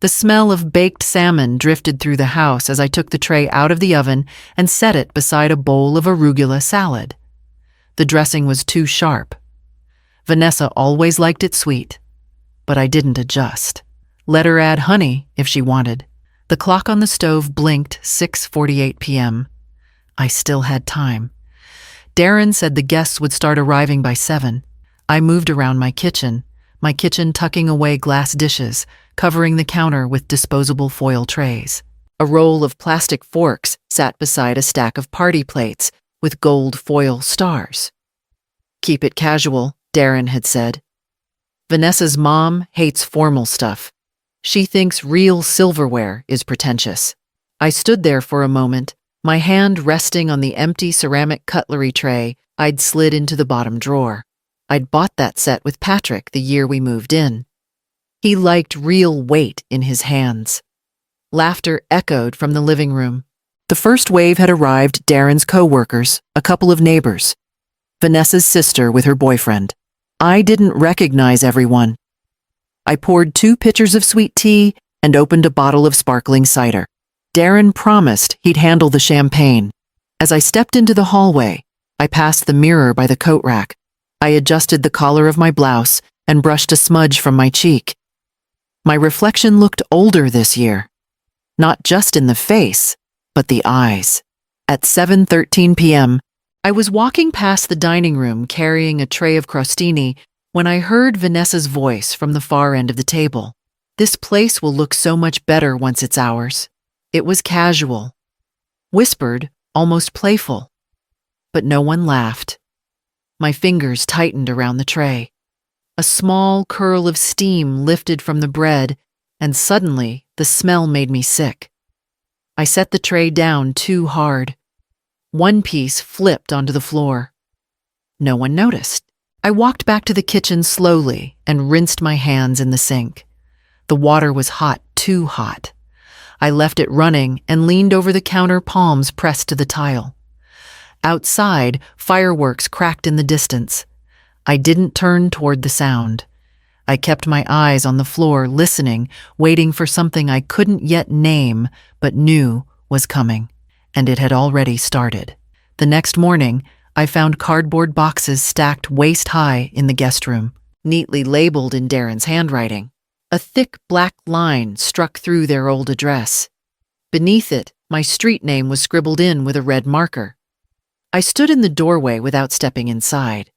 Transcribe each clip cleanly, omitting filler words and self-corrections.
The smell of baked salmon drifted through the house as I took the tray out of the oven and set it beside a bowl of arugula salad. The dressing was too sharp. Vanessa always liked it sweet, but I didn't adjust. Let her add honey if she wanted. The clock on the stove blinked 6:48 p.m. I still had time. Darren said the guests would start arriving by 7. I moved around my kitchen tucking away glass dishes, covering the counter with disposable foil trays. A roll of plastic forks sat beside a stack of party plates with gold foil stars. Keep it casual, Darren had said. Vanessa's mom hates formal stuff. She thinks real silverware is pretentious. I stood there for a moment, my hand resting on the empty ceramic cutlery tray I'd slid into the bottom drawer. I'd bought that set with Patrick the year we moved in. He liked real weight in his hands. Laughter echoed from the living room. The first wave had arrived, Darren's co-workers, a couple of neighbors. Vanessa's sister with her boyfriend. I didn't recognize everyone. I poured 2 pitchers of sweet tea and opened a bottle of sparkling cider. Darren promised he'd handle the champagne. As I stepped into the hallway, I passed the mirror by the coat rack. I adjusted the collar of my blouse and brushed a smudge from my cheek. My reflection looked older this year. Not just in the face, but the eyes. At 7:13 p.m., I was walking past the dining room carrying a tray of crostini when I heard Vanessa's voice from the far end of the table. This place will look so much better once it's ours. It was casual, whispered, almost playful. But no one laughed. My fingers tightened around the tray. A small curl of steam lifted from the bread, and suddenly the smell made me sick. I set the tray down too hard. One piece flipped onto the floor. No one noticed. I walked back to the kitchen slowly and rinsed my hands in the sink. The water was hot, too hot. I left it running and leaned over the counter, palms pressed to the tile. Outside, fireworks cracked in the distance. I didn't turn toward the sound. I kept my eyes on the floor, listening, waiting for something I couldn't yet name but knew was coming. And it had already started. The next morning, I found cardboard boxes stacked waist-high in the guest room, neatly labeled in Darren's handwriting. A thick black line struck through their old address. Beneath it, my street name was scribbled in with a red marker. I stood in the doorway without stepping inside.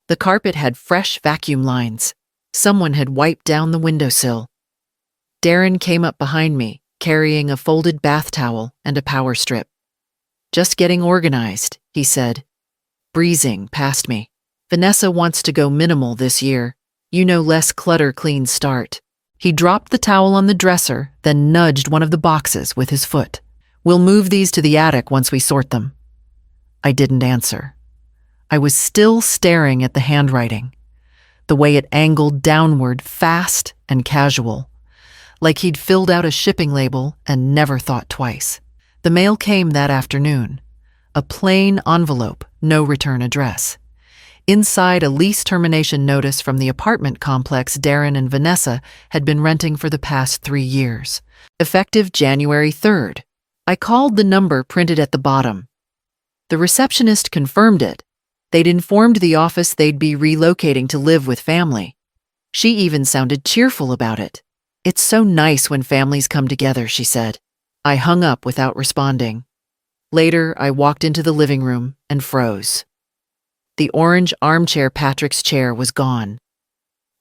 The carpet had fresh vacuum lines. Someone had wiped down the windowsill. Darren came up behind me, carrying a folded bath towel and a power strip. "Just getting organized," he said, breezing past me. "Vanessa wants to go minimal this year. You know, less clutter, clean start." He dropped the towel on the dresser, then nudged one of the boxes with his foot. "We'll move these to the attic once we sort them." I didn't answer. I was still staring at the handwriting, the way it angled downward, fast and casual, like he'd filled out a shipping label and never thought twice. The mail came that afternoon. A plain envelope, no return address. Inside, a lease termination notice from the apartment complex Darren and Vanessa had been renting for the past 3 years. Effective January 3rd. I called the number printed at the bottom. The receptionist confirmed it. They'd informed the office they'd be relocating to live with family. She even sounded cheerful about it. "It's so nice when families come together," she said. I hung up without responding. Later, I walked into the living room and froze. The orange armchair Patrick's chair was gone.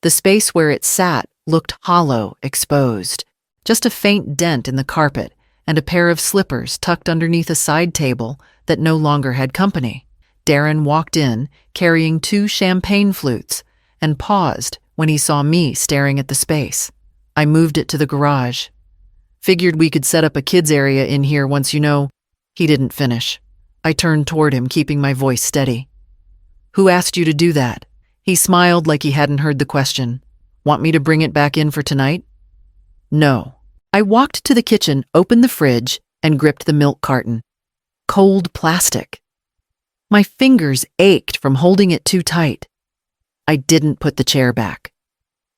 The space where it sat looked hollow, exposed. Just a faint dent in the carpet and a pair of slippers tucked underneath a side table that no longer had company. Darren walked in, carrying 2 champagne flutes, and paused when he saw me staring at the space. I moved it to the garage. "Figured we could set up a kids area in here once you know." He didn't finish. I turned toward him, keeping my voice steady. "Who asked you to do that?" He smiled like he hadn't heard the question. "Want me to bring it back in for tonight?" "No." I walked to the kitchen, opened the fridge, and gripped the milk carton. Cold plastic. My fingers ached from holding it too tight. I didn't put the chair back.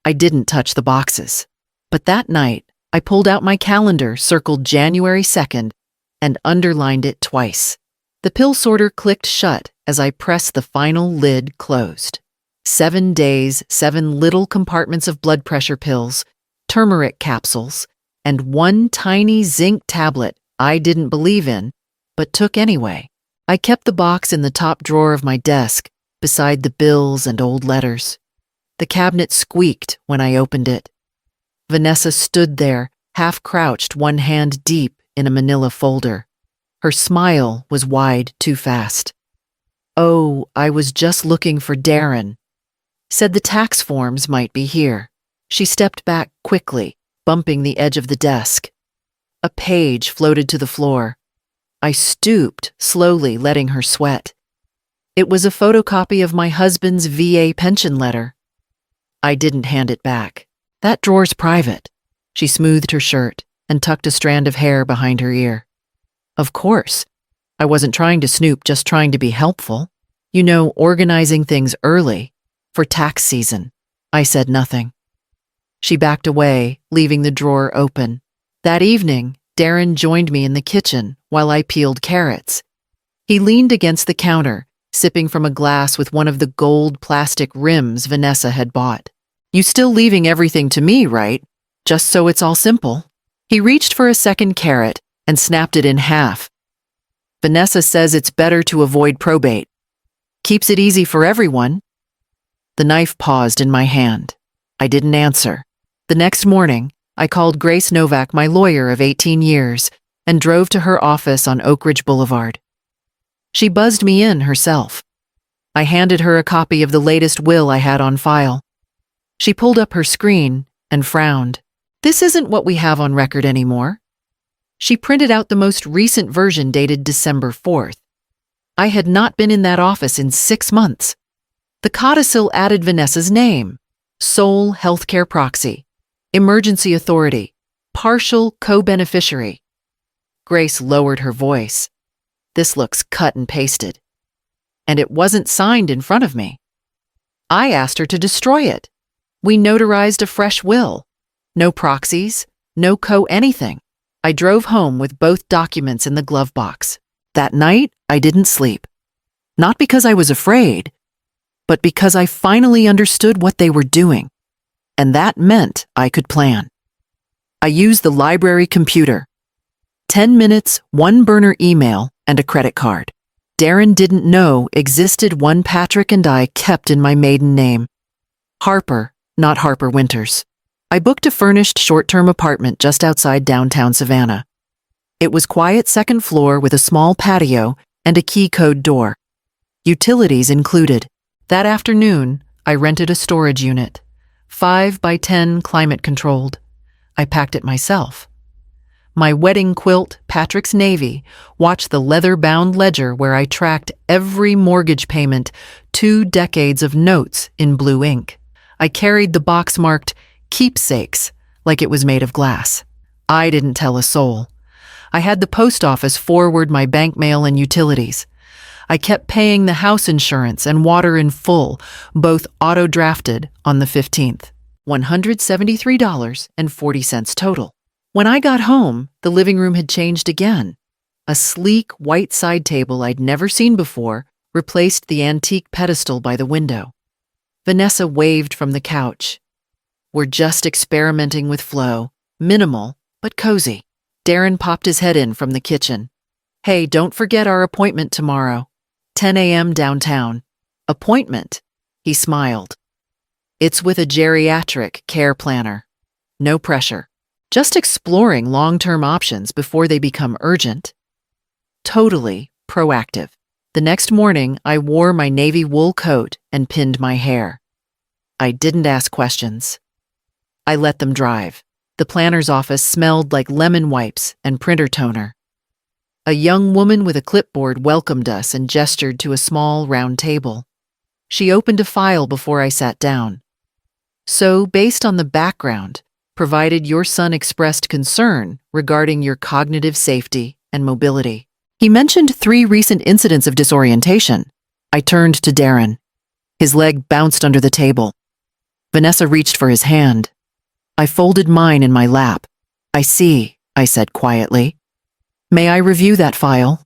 I didn't touch the boxes. But that night, I pulled out my calendar, circled January 2nd, and underlined it twice. The pill sorter clicked shut as I pressed the final lid closed. 7 days, 7 little compartments of blood pressure pills, turmeric capsules, and 1 tiny zinc tablet I didn't believe in, but took anyway. I kept the box in the top drawer of my desk, beside the bills and old letters. The cabinet squeaked when I opened it. Vanessa stood there, half crouched, one hand deep in a manila folder. Her smile was wide too fast. "Oh, I was just looking for Darren. Said the tax forms might be here." She stepped back quickly, bumping the edge of the desk. A page floated to the floor. I stooped, slowly letting her sweat. It was a photocopy of my husband's VA pension letter. I didn't hand it back. "That drawer's private." She smoothed her shirt and tucked a strand of hair behind her ear. "Of course. I wasn't trying to snoop, just trying to be helpful. You know, organizing things early, for tax season." I said nothing. She backed away, leaving the drawer open. That evening, Darren joined me in the kitchen while I peeled carrots. He leaned against the counter, sipping from a glass with one of the gold plastic rims Vanessa had bought. "You still leaving everything to me, right? Just so it's all simple." He reached for a second carrot and snapped it in half. "Vanessa says it's better to avoid probate. Keeps it easy for everyone." The knife paused in my hand. I didn't answer. The next morning, I called Grace Novak, my lawyer of 18 years, and drove to her office on Oak Ridge Boulevard. She buzzed me in herself. I handed her a copy of the latest will I had on file. She pulled up her screen and frowned. "This isn't what we have on record anymore." She printed out the most recent version dated December 4th. I had not been in that office in 6 months. The codicil added Vanessa's name: sole healthcare proxy, emergency authority, partial co-beneficiary. Grace lowered her voice. "This looks cut and pasted." And it wasn't signed in front of me. I asked her to destroy it. We notarized a fresh will. No proxies, no co-anything. I drove home with both documents in the glove box. That night, I didn't sleep. Not because I was afraid, but because I finally understood what they were doing. And that meant I could plan. I used the library computer. 10 minutes, 1-burner email, and a credit card. Darren didn't know existed one Patrick and I kept in my maiden name. Harper, not Harper Winters. I booked a furnished short-term apartment just outside downtown Savannah. It was quiet second floor with a small patio and a key code door. Utilities included. That afternoon, I rented a storage unit, 5 by 10 climate-controlled. I packed it myself. My wedding quilt, Patrick's Navy, watched the leather-bound ledger where I tracked every mortgage payment, 2 decades of notes in blue ink. I carried the box marked keepsakes like it was made of glass. I didn't tell a soul. I had the post office forward my bank mail and utilities. I kept paying the house insurance and water in full, both auto-drafted on the 15th. $173.40 total. When I got home, the living room had changed again. A sleek white side table I'd never seen before replaced the antique pedestal by the window. Vanessa waved from the couch. "We're just experimenting with flow. Minimal, but cozy." Darren popped his head in from the kitchen. "Hey, don't forget our appointment tomorrow. 10 a.m. downtown." "Appointment?" He smiled. "It's with a geriatric care planner. No pressure. Just exploring long-term options before they become urgent." Totally proactive. The next morning, I wore my navy wool coat and pinned my hair. I didn't ask questions. I let them drive. The planner's office smelled like lemon wipes and printer toner. A young woman with a clipboard welcomed us and gestured to a small, round table. She opened a file before I sat down. "So, based on the background, provided your son expressed concern regarding your cognitive safety and mobility. He mentioned 3 recent incidents of disorientation." I turned to Darren. His leg bounced under the table. Vanessa reached for his hand. I folded mine in my lap. I see, I said quietly. May I review that file?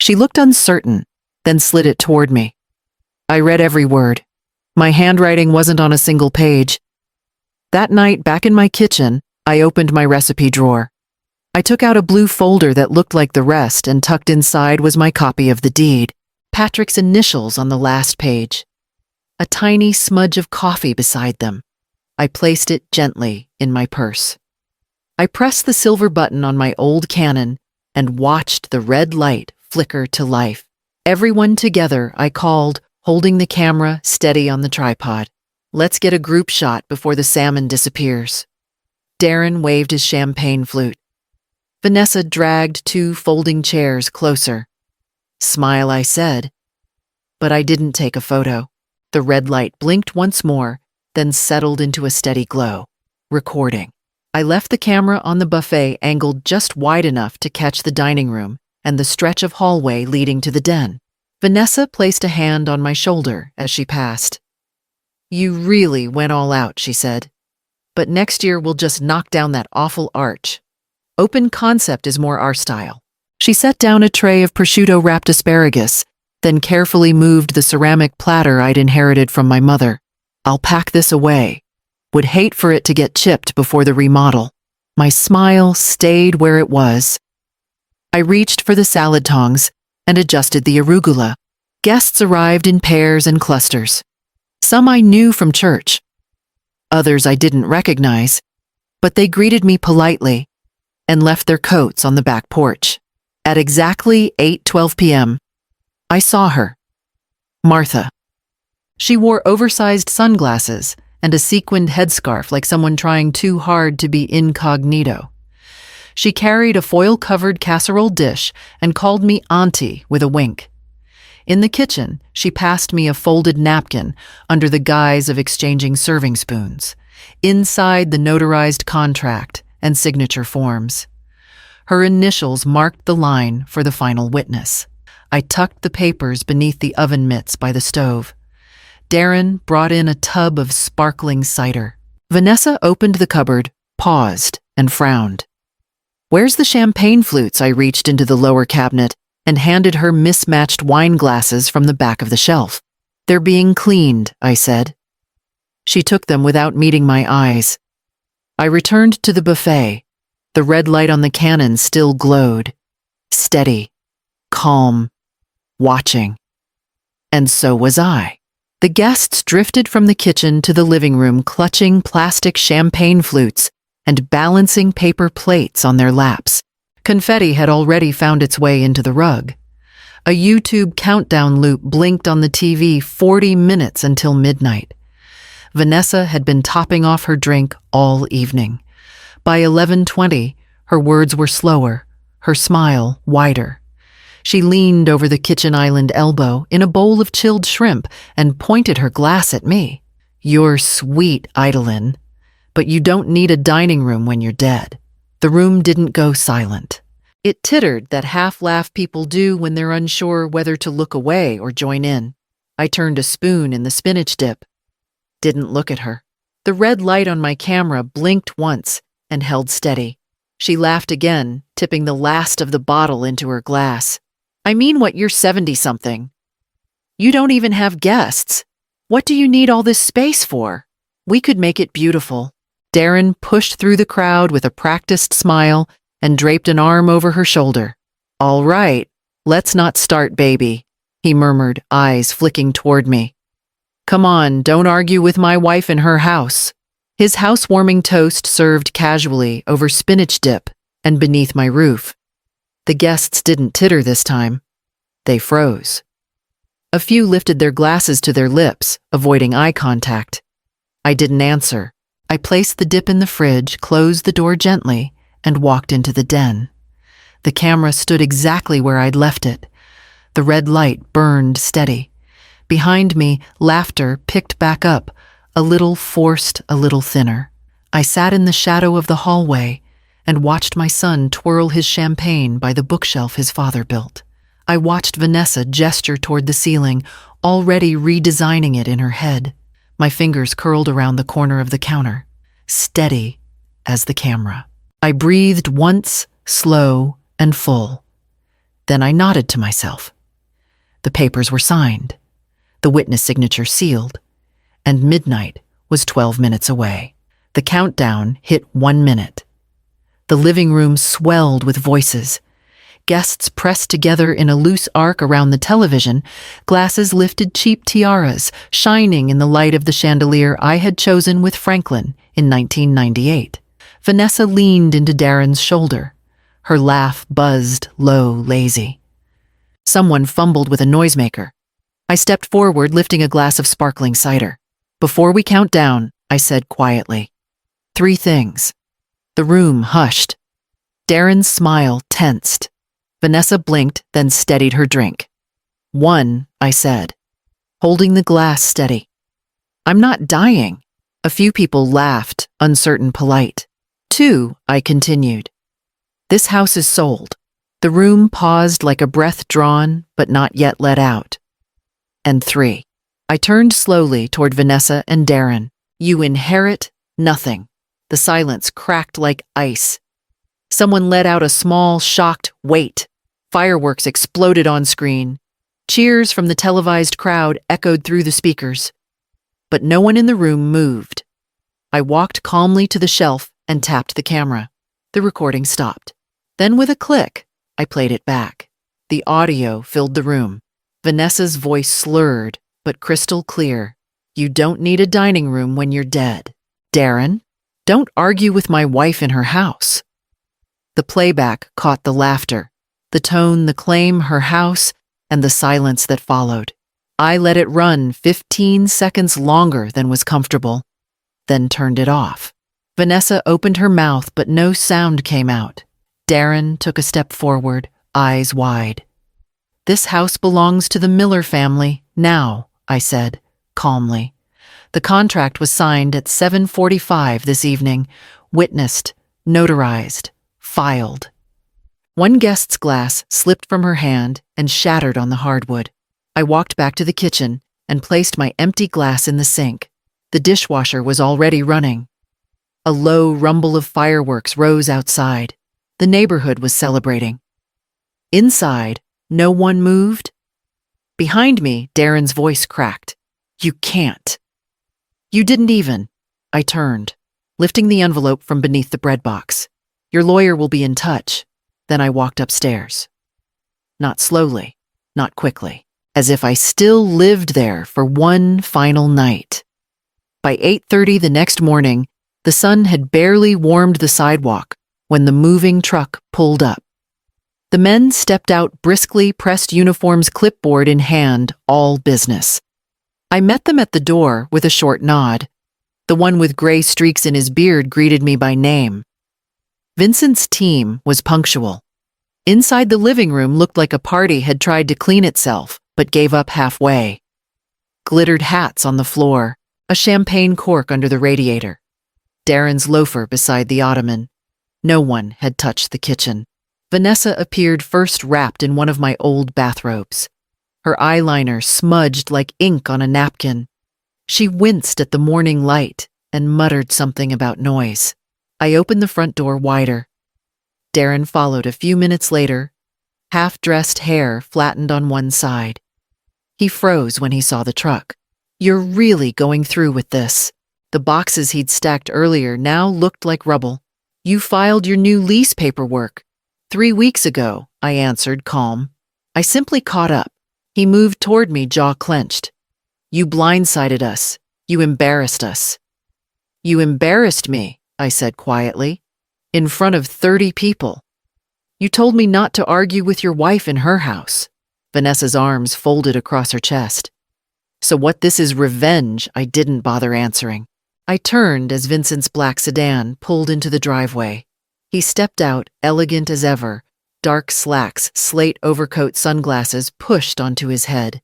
She looked uncertain, then slid it toward me. I read every word. My handwriting wasn't on a single page. That night, back in my kitchen, I opened my recipe drawer. I took out a blue folder that looked like the rest, and tucked inside was my copy of the deed, Patrick's initials on the last page. A tiny smudge of coffee beside them. I placed it gently in my purse. I pressed the silver button on my old Canon and watched the red light flicker to life. Everyone together, I called, holding the camera steady on the tripod. Let's get a group shot before the salmon disappears. Darren waved his champagne flute. Vanessa dragged 2 folding chairs closer. Smile, I said. But I didn't take a photo. The red light blinked once more, then settled into a steady glow. Recording. I left the camera on the buffet angled just wide enough to catch the dining room and the stretch of hallway leading to the den. Vanessa placed a hand on my shoulder as she passed. You really went all out, she said. But next year we'll just knock down that awful arch. Open concept is more our style. She set down a tray of prosciutto-wrapped asparagus, then carefully moved the ceramic platter I'd inherited from my mother. I'll pack this away. Would hate for it to get chipped before the remodel. My smile stayed where it was. I reached for the salad tongs and adjusted the arugula. Guests arrived in pairs and clusters. Some I knew from church. Others I didn't recognize, but they greeted me politely and left their coats on the back porch. At exactly 8:12 p.m., I saw her. Martha. She wore oversized sunglasses and a sequined headscarf like someone trying too hard to be incognito. She carried a foil-covered casserole dish and called me auntie with a wink. In the kitchen, she passed me a folded napkin under the guise of exchanging serving spoons. Inside the notarized contract and signature forms. Her initials marked the line for the final witness. I tucked the papers beneath the oven mitts by the stove. Darren brought in a tub of sparkling cider. Vanessa opened the cupboard, paused, and frowned. Where's the champagne flutes? I reached into the lower cabinet and handed her mismatched wine glasses from the back of the shelf. They're being cleaned, I said. She took them without meeting my eyes. I returned to the buffet. The red light on the cannon still glowed. Steady, calm, watching. And so was I. The guests drifted from the kitchen to the living room, clutching plastic champagne flutes and balancing paper plates on their laps. Confetti had already found its way into the rug. A YouTube countdown loop blinked on the TV 40 minutes until midnight. Vanessa had been topping off her drink all evening. By 11:20, her words were slower, her smile wider. She leaned over the kitchen island elbow in a bowl of chilled shrimp and pointed her glass at me. You're sweet, Idolin, but you don't need a dining room when you're dead. The room didn't go silent. It tittered that half-laugh people do when they're unsure whether to look away or join in. I turned a spoon in the spinach dip. Didn't look at her. The red light on my camera blinked once and held steady. She laughed again, tipping the last of the bottle into her glass. I mean what, you're 70-something. You don't even have guests. What do you need all this space for? We could make it beautiful. Darren pushed through the crowd with a practiced smile and draped an arm over her shoulder. All right, let's not start, baby, he murmured, eyes flicking toward me. Come on, don't argue with my wife in her house. His housewarming toast served casually over spinach dip and beneath my roof. The guests didn't titter this time. They froze. A few lifted their glasses to their lips, avoiding eye contact. I didn't answer. I placed the dip in the fridge, closed the door gently, and walked into the den. The camera stood exactly where I'd left it. The red light burned steady. Behind me, laughter picked back up, a little forced, a little thinner. I sat in the shadow of the hallway and watched my son twirl his champagne by the bookshelf his father built. I watched Vanessa gesture toward the ceiling, already redesigning it in her head. My fingers curled around the corner of the counter, steady as the camera. I breathed once, slow and full. Then I nodded to myself. The papers were signed, the witness signature sealed, and midnight was 12 minutes away. The countdown hit 1 minute. The living room swelled with voices. Guests pressed together in a loose arc around the television, glasses lifted cheap tiaras, shining in the light of the chandelier I had chosen with Franklin in 1998. Vanessa leaned into Darren's shoulder. Her laugh buzzed low, lazy. Someone fumbled with a noisemaker. I stepped forward, lifting a glass of sparkling cider. "Before we count down," I said quietly. "3 things." The room hushed. Darren's smile tensed. Vanessa blinked, then steadied her drink. "1," I said, holding the glass steady. "I'm not dying." A few people laughed, uncertain, polite. "2," I continued. "This house is sold." The room paused like a breath drawn, but not yet let out. "And 3." I turned slowly toward Vanessa and Darren. "You inherit nothing." The silence cracked like ice. Someone let out a small, shocked "wait." Fireworks exploded on screen. Cheers from the televised crowd echoed through the speakers. But no one in the room moved. I walked calmly to the shelf and tapped the camera. The recording stopped. Then with a click, I played it back. The audio filled the room. Vanessa's voice slurred, but crystal clear. "You don't need a dining room when you're dead. Darren, don't argue with my wife in her house." The playback caught the laughter, the tone, the claim, her house, and the silence that followed. I let it run 15 seconds longer than was comfortable, then turned it off. Vanessa opened her mouth, but no sound came out. Darren took a step forward, eyes wide. "This house belongs to the Miller family now," I said, calmly. The contract was signed at 7:45 this evening, witnessed, notarized, filed. One guest's glass slipped from her hand and shattered on the hardwood. I walked back to the kitchen and placed my empty glass in the sink. The dishwasher was already running. A low rumble of fireworks rose outside. The neighborhood was celebrating. Inside, no one moved. Behind me, Darren's voice cracked. "You can't." "You didn't even." I turned, lifting the envelope from beneath the bread box. "Your lawyer will be in touch." Then I walked upstairs. Not slowly, not quickly, as if I still lived there for one final night. By 8:30 the next morning, the sun had barely warmed the sidewalk when the moving truck pulled up. The men stepped out briskly, pressed uniforms, clipboard in hand, all business. I met them at the door with a short nod. The one with gray streaks in his beard greeted me by name. Vincent's team was punctual. Inside the living room looked like a party had tried to clean itself, but gave up halfway. Glittered hats on the floor, a champagne cork under the radiator. Darren's loafer beside the ottoman. No one had touched the kitchen. Vanessa appeared first, wrapped in one of my old bathrobes. Her eyeliner smudged like ink on a napkin. She winced at the morning light and muttered something about noise. I opened the front door wider. Darren followed a few minutes later, half-dressed hair flattened on one side. He froze when he saw the truck. "You're really going through with this." The boxes he'd stacked earlier now looked like rubble. "You filed your new lease paperwork 3 weeks ago," I answered, calm. I simply caught up. He moved toward me, jaw clenched. "You blindsided us. You embarrassed us." "You embarrassed me," I said quietly, "in front of 30 people. You told me not to argue with your wife in her house." Vanessa's arms folded across her chest. "So what this is, revenge?" I didn't bother answering. I turned as Vincent's black sedan pulled into the driveway. He stepped out, elegant as ever, dark slacks, slate overcoat, sunglasses pushed onto his head.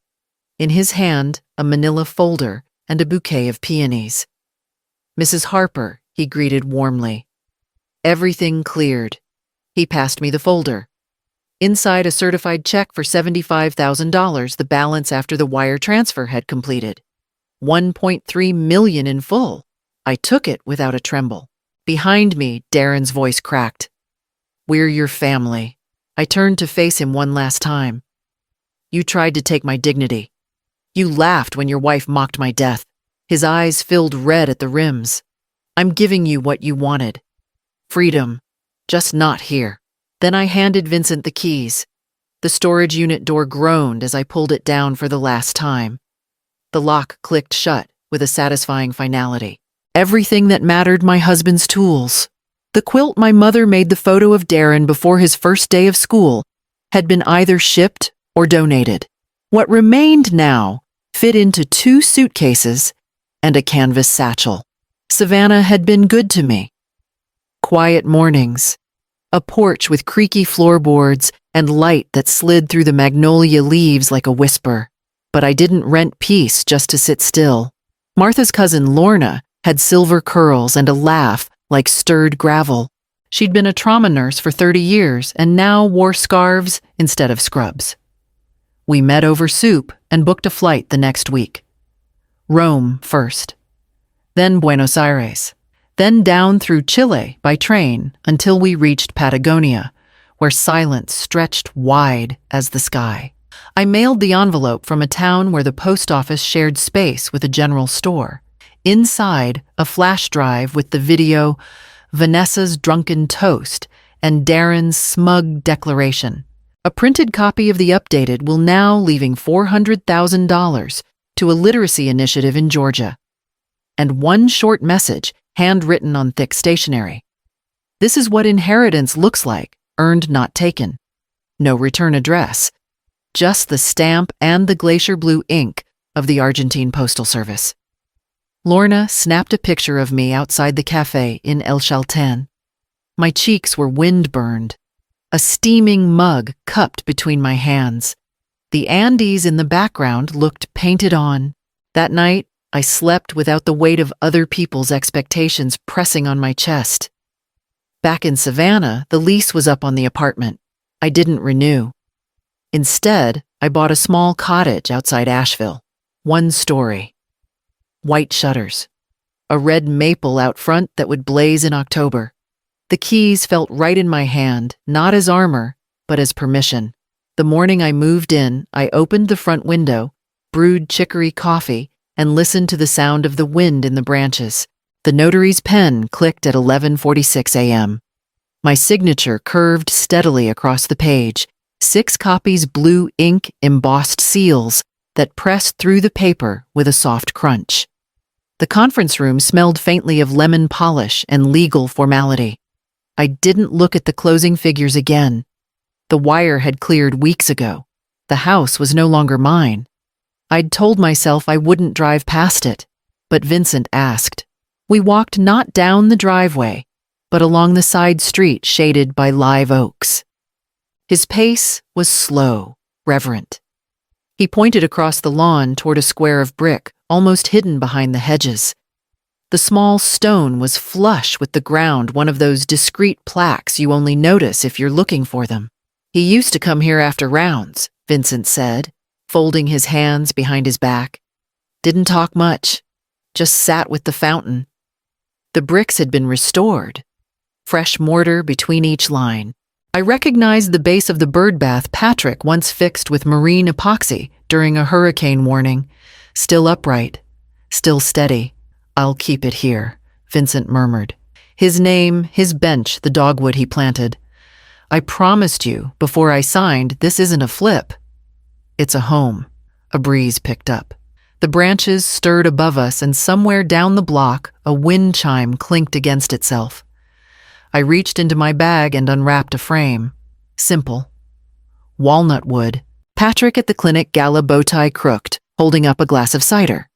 In his hand, a manila folder and a bouquet of peonies. "Mrs. Harper," he greeted warmly. Everything cleared. He passed me the folder. Inside, a certified check for $75,000, the balance after the wire transfer had completed. $1.3 million in full. I took it without a tremble. Behind me, Darren's voice cracked. "We're your family." I turned to face him one last time. "You tried to take my dignity. You laughed when your wife mocked my death." His eyes filled red at the rims. "I'm giving you what you wanted. Freedom. Just not here." Then I handed Vincent the keys. The storage unit door groaned as I pulled it down for the last time. The lock clicked shut with a satisfying finality. Everything that mattered, my husband's tools. The quilt my mother made the photo of Darren before his first day of school had been either shipped or donated. What remained now fit into 2 suitcases and a canvas satchel. Savannah had been good to me. Quiet mornings, a porch with creaky floorboards and light that slid through the magnolia leaves like a whisper. But I didn't rent peace just to sit still. Martha's cousin Lorna had silver curls and a laugh like stirred gravel. She'd been a trauma nurse for 30 years and now wore scarves instead of scrubs. We met over soup and booked a flight the next week. Rome first, then Buenos Aires, then down through Chile by train until we reached Patagonia, where silence stretched wide as the sky. I mailed the envelope from a town where the post office shared space with a general store. Inside, a flash drive with the video, Vanessa's drunken toast, and Darren's smug declaration. A printed copy of the updated will now leaving $400,000 to a literacy initiative in Georgia. And one short message, handwritten on thick stationery. "This is what inheritance looks like, earned not taken." No return address, just the stamp and the glacier blue ink of the Argentine Postal Service. Lorna snapped a picture of me outside the cafe in El Chaltén. My cheeks were wind-burned, a steaming mug cupped between my hands. The Andes in the background looked painted on. That night, I slept without the weight of other people's expectations pressing on my chest. Back in Savannah, the lease was up on the apartment. I didn't renew. Instead, I bought a small cottage outside Asheville. 1 story. White shutters. A red maple out front that would blaze in October. The keys felt right in my hand, not as armor, but as permission. The morning I moved in, I opened the front window, brewed chicory coffee, and listened to the sound of the wind in the branches. The notary's pen clicked at 11:46 a.m. My signature curved steadily across the page, 6 copies blue ink embossed seals that pressed through the paper with a soft crunch. The conference room smelled faintly of lemon polish and legal formality. I didn't look at the closing figures again. The wire had cleared weeks ago. The house was no longer mine. I'd told myself I wouldn't drive past it, but Vincent asked. We walked not down the driveway, but along the side street shaded by live oaks. His pace was slow, reverent. He pointed across the lawn toward a square of brick, almost hidden behind the hedges. The small stone was flush with the ground, one of those discreet plaques you only notice if you're looking for them. "He used to come here after rounds," Vincent said, folding his hands behind his back. "Didn't talk much, just sat with the fountain." The bricks had been restored, fresh mortar between each line. I recognized the base of the birdbath Patrick once fixed with marine epoxy during a hurricane warning. Still upright, still steady. "I'll keep it here," Vincent murmured. His name, his bench, the dogwood he planted. "I promised you, before I signed, this isn't a flip. It's a home." A breeze picked up. The branches stirred above us, and somewhere down the block, a wind chime clinked against itself. I reached into my bag and unwrapped a frame. Simple. Walnut wood. Patrick at the clinic gala bow tie crooked, holding up a glass of cider.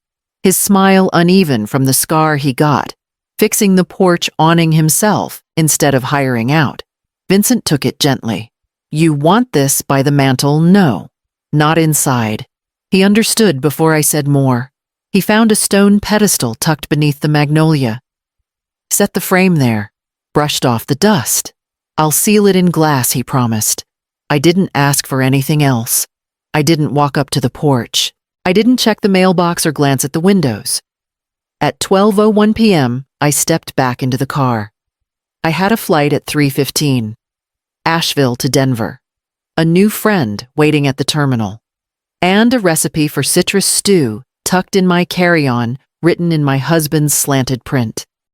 His smile uneven from the scar he got, fixing the porch awning himself instead of hiring out. Vincent took it gently. "You want this by the mantel? No. Not inside." He understood before I said more. He found a stone pedestal tucked beneath the magnolia. "Set the frame there." Brushed off the dust. "I'll seal it in glass," he promised. I didn't ask for anything else. I didn't walk up to the porch. I didn't check the mailbox or glance at the windows. At 12:01 p.m., I stepped back into the car. I had a flight at 3:15. Asheville to Denver. A new friend waiting at the terminal. And a recipe for citrus stew tucked in my carry-on, written in my husband's slanted print.